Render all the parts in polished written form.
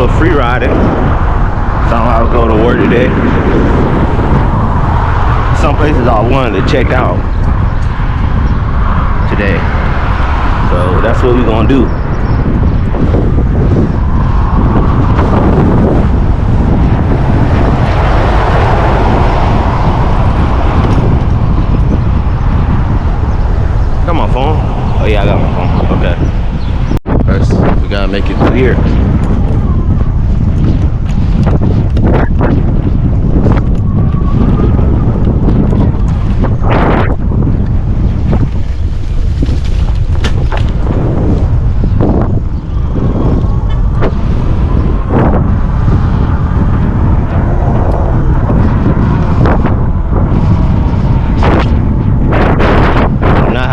little free riding. So I'll go to work today. Some places I wanted to check out today. So that's what we're gonna do. Got my phone? Oh yeah, I got my phone. Okay. First, we gotta make it clear.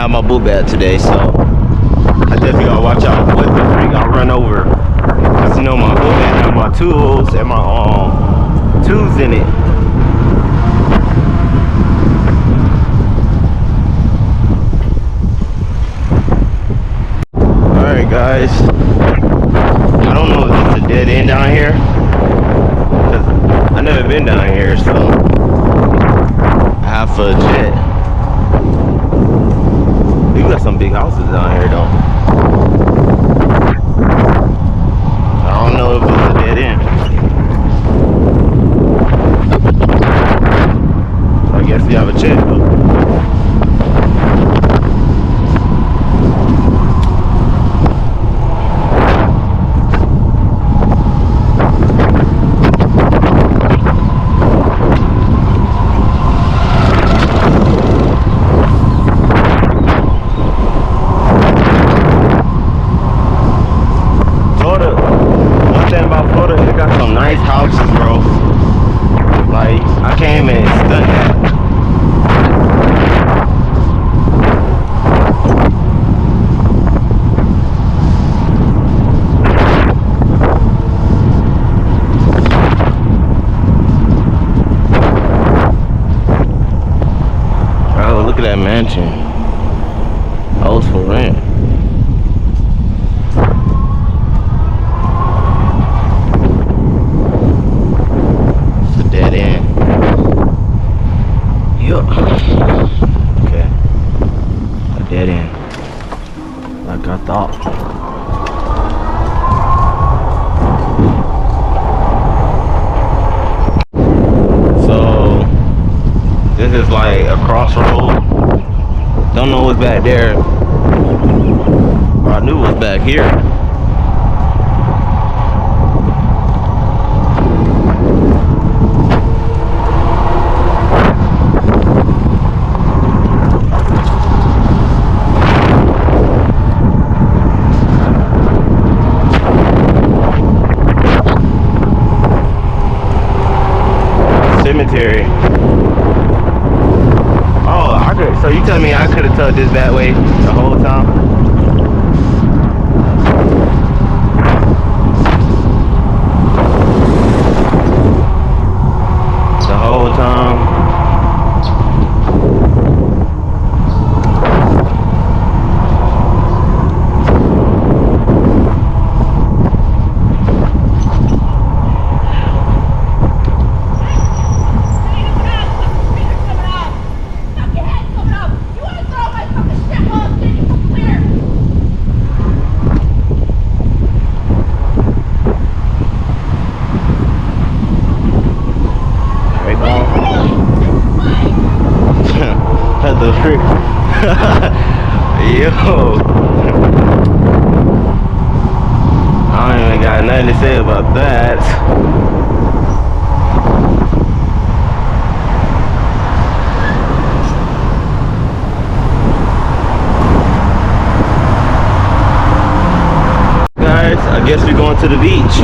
My boot bag today, so I definitely gotta watch out what the freak I run over. Cause you know my boot bag have my tools and my tools in it. Alright guys, I don't know if it's a dead end down here, cause I've never been down here, so I have to jet. You got some big houses down here though. I don't know if it's a dead end. So I guess you have a check though. Look at that mansion. Oh, it's for rent. It's a dead end. Yup. Okay. A dead end. Like I thought. So this is like a crossroad. Don't know what's back there. Or I knew it was back here. Cemetery. So you tell me I could have took this that way the whole time? The whole time? The frick. Yo, I don't even got nothing to say about that. Guys, I guess we're going to the beach.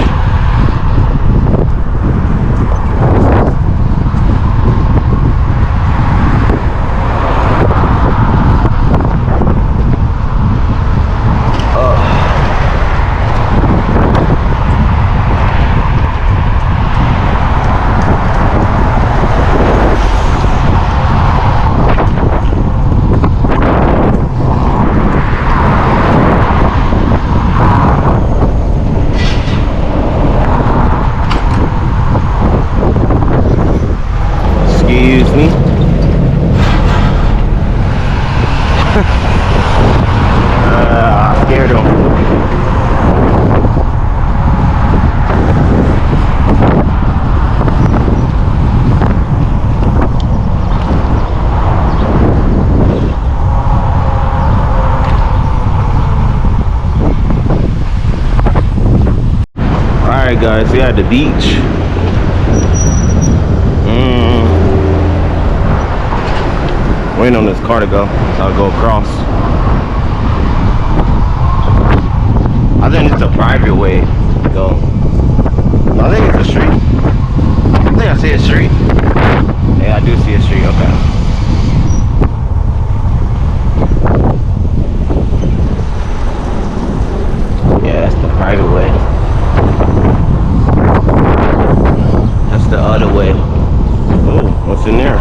Alright guys, we at the beach. Waiting on this car to go, so I'll go across. I think it's a private way to go. No, I think it's a street. I think I see a street. Yeah, I do see a street, okay. Yeah, that's the private way. That's the other way. Oh, what's in there?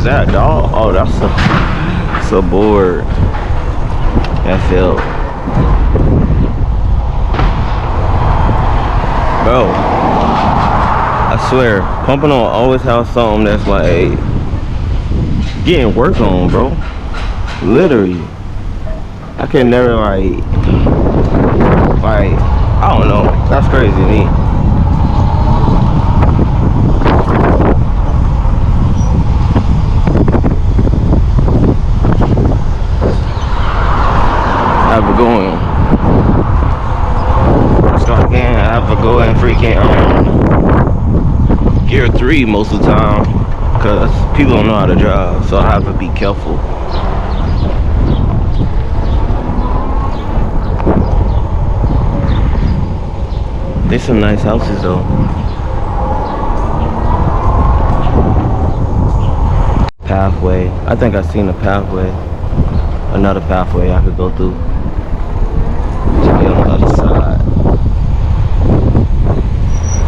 That dog? Oh, that's a board. That felt. Bro, I swear, pumping on always have something that's like getting work on, bro. Literally, I can never like I don't know. That's crazy to me. Have a going. So I can't have a go and freaking gear 3 most of the time because people don't know how to drive, so I have to be careful. There's some nice houses though. Pathway. I think I've seen a pathway. Another pathway I could go through. To be on the other side.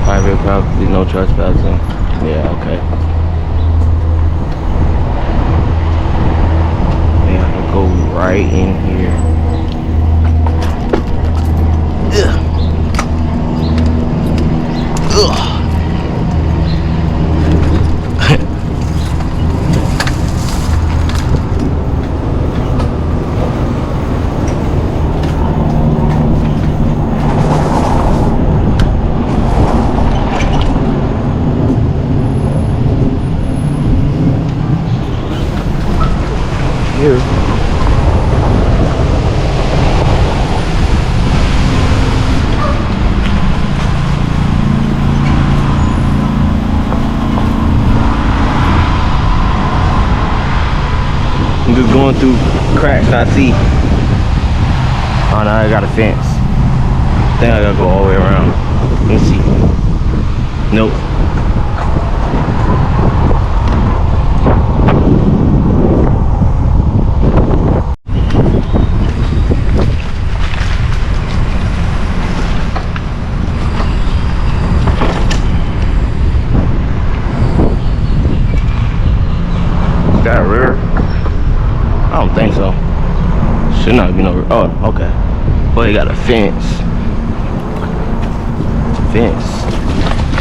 Private property, no trespassing. Yeah, okay. Yeah, I can go right in here. Ugh. Ugh. Here. I'm just going through cracks I see. Oh no, I got a fence. I think I gotta go all the way around. Let's see. Nope. That rear? I don't think so. Should not be no rear. Oh, okay. Well, you got a fence. Fence.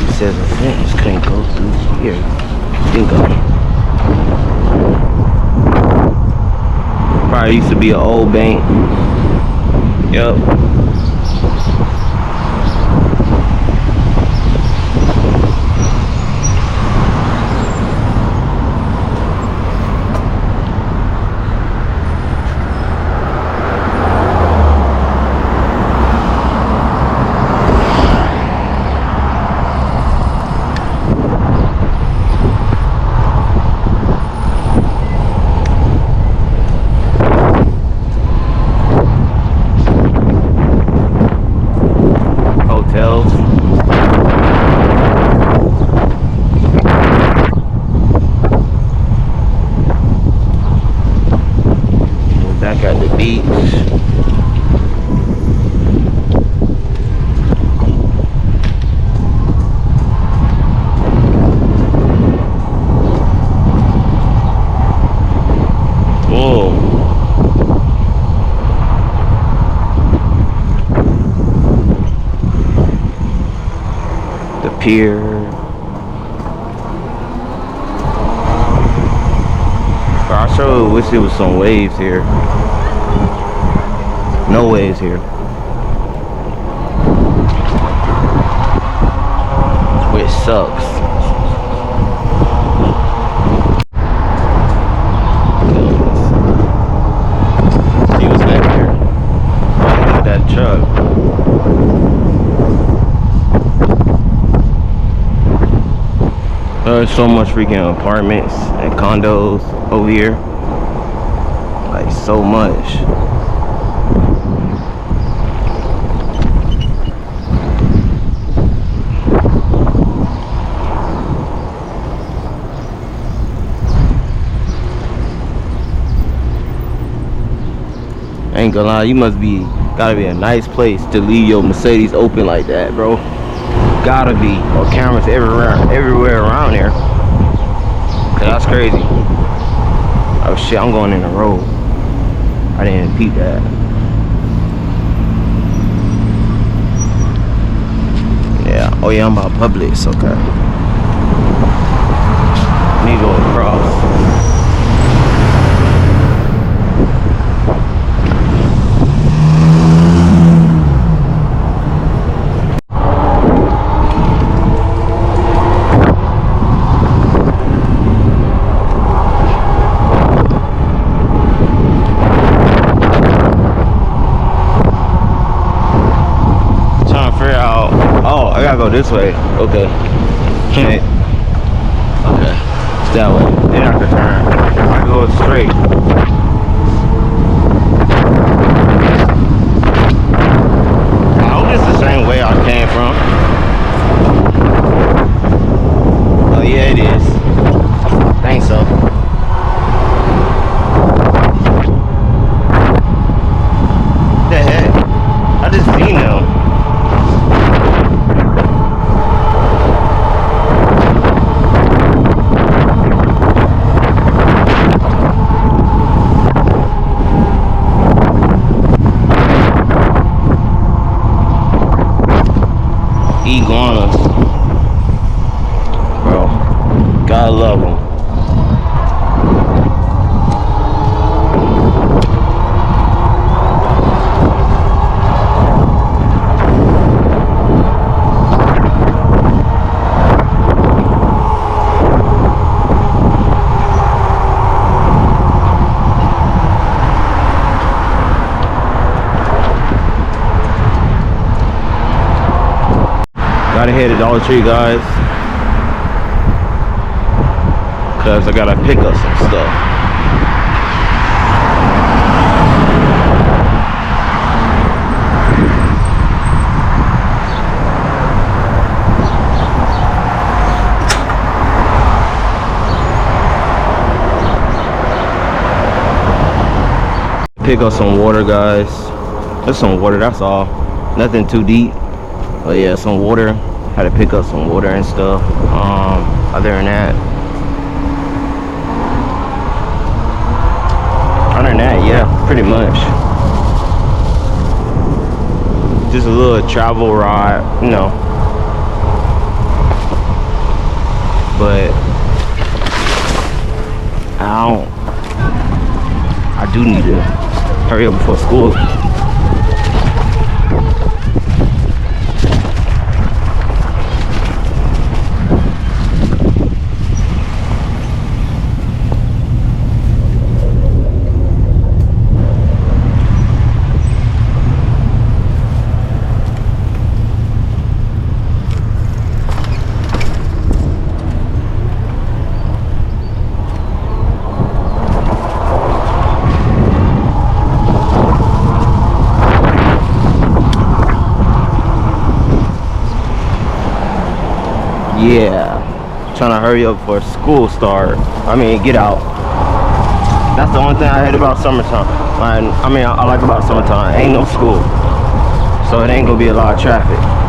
It says a fence can't go through here. Didn't go. Probably used to be an old bank. Yep. Got the beach. Whoa. The pier. Bro, I sure wish there was some waves here. No waves here. Which sucks. See what's back here. Look at that truck. There's so much freaking apartments and condos over here. Like so much. Ain't gonna lie, you gotta be a nice place to leave your Mercedes open like that, bro. Gotta be. Or cameras everywhere around here. Cause that's crazy. Oh shit, I'm going in the road. I didn't peep that. Yeah. Oh yeah, I'm about Publix, okay. Need to go across. I gotta go this way. Okay. Okay. It's that way. Then I can turn. I can go straight. I hope it's the same way I came from. Oh yeah, it is. I think so. What the heck? I just seen them. Iguanas, bro, gotta love them. Gotta hit the Dollar Tree, guys, cause I gotta pick up some stuff. Pick up some water, guys. Just some water, that's all. Nothing too deep. But yeah, some water. Had to pick up some water and stuff. Other than that, yeah, pretty much. Just a little travel ride, you know. But I do need to hurry up before school. Yeah, trying to hurry up for school start. I mean, get out. That's the only thing I hate about summertime. I mean, I like about summertime. Ain't no school, so it ain't gonna be a lot of traffic.